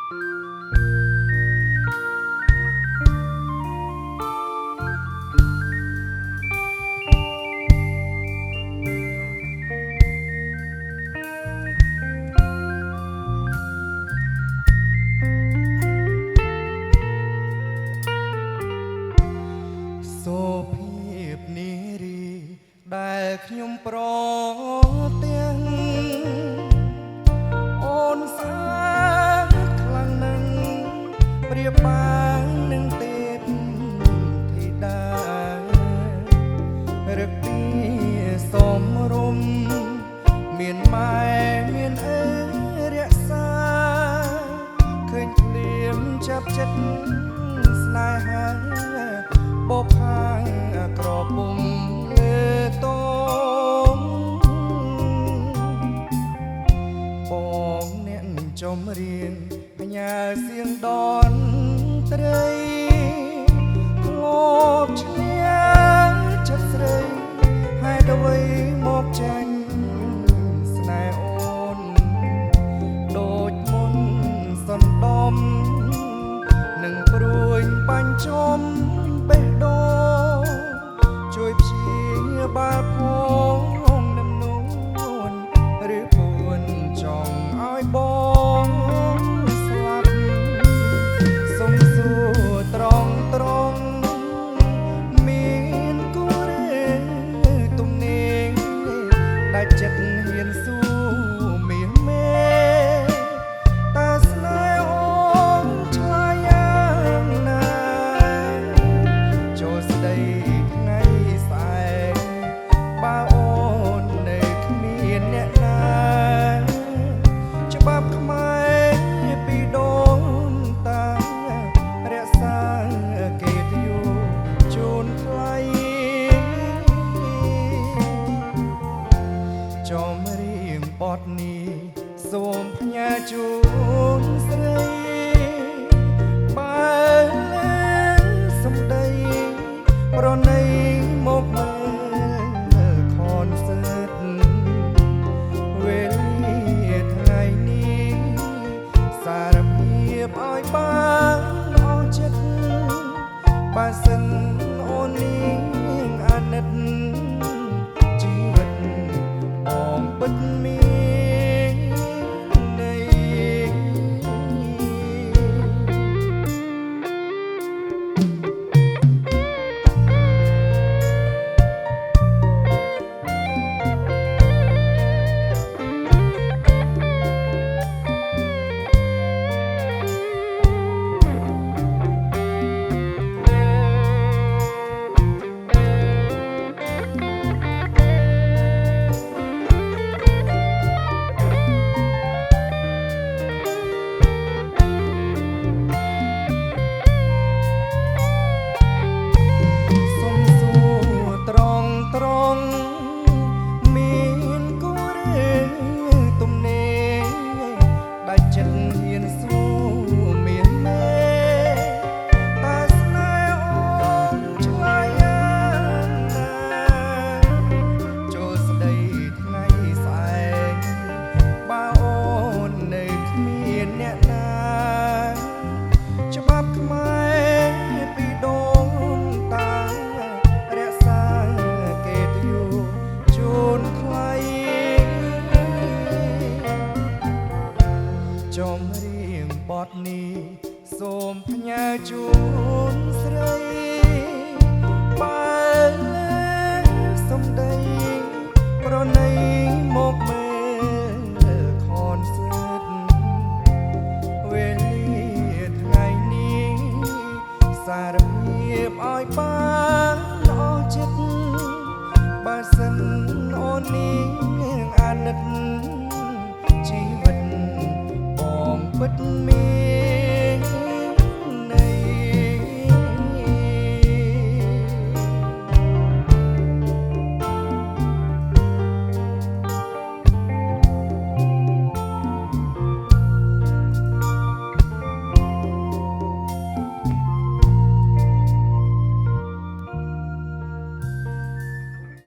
សូភាពនារីដែលខ្ញុំប្រទាំងអូនស្អាតខ្លាំងណាស់ប្រៀបបាននឹងទេពធីតារឹកពីសមរម្យមានម៉ែមានអើរក្សាឃើញភ្លាមចាប់ចិត្តស្នេហាបបផាងក្រពុំលើតងបងអ្នកចំរៀងបញ្ញាសៀងដនត្រីធ្លាប់ឈ្នះចិត្តស្រីហេតុអ្វីមកចាញ់ស្នេហ៍អូនដូចមុនសន្តំនឹងព្រួយបាញ់ចំបេះដូងជួយព្យាបាលផងនឹមនួនឬពួនចង់ឲ្យបងស្លាប់សុំសួរត្រង់មានគូឬទំនេរដាច់ចិត្តហ៊ានស៊ូមាសមេតែស្នេហ៍អូនឆ្លើយយ៉ាងណាចូលស្ដីថ្ងៃស្អែកបើអូននៅគ្មានអ្នកណាច្បាប់ខ្មែរពីដូនតារក្សាកិត្តិយសជូនថ្លៃចំរៀងបទនេះសូមផ្ញើជូនស្រីបើសំដីប្រណីមកមើលខនសើតវេលាថ្ងៃនេះសារភាពឲ្យបានអស់ចិត្តបើសិនអូននេះអាណិតជីវិតបងពិតមានន័យមានគូឬទំនេរដាច់ចិត្តហ៊ានស៊ូមានមេតែស្នេហ៍អូនឆ្លើយយ៉ាងណាចូលស្ដីថ្ងៃស្អែកបើអូននៅគ្មានអ្នកណាច្បាប់ខ្មែរពីដូនតារក្សាកិត្តិយសជូនថ្លៃចំរៀងបទនេះសូមផ្ញើជូនស្រីបើសំដីប្រណី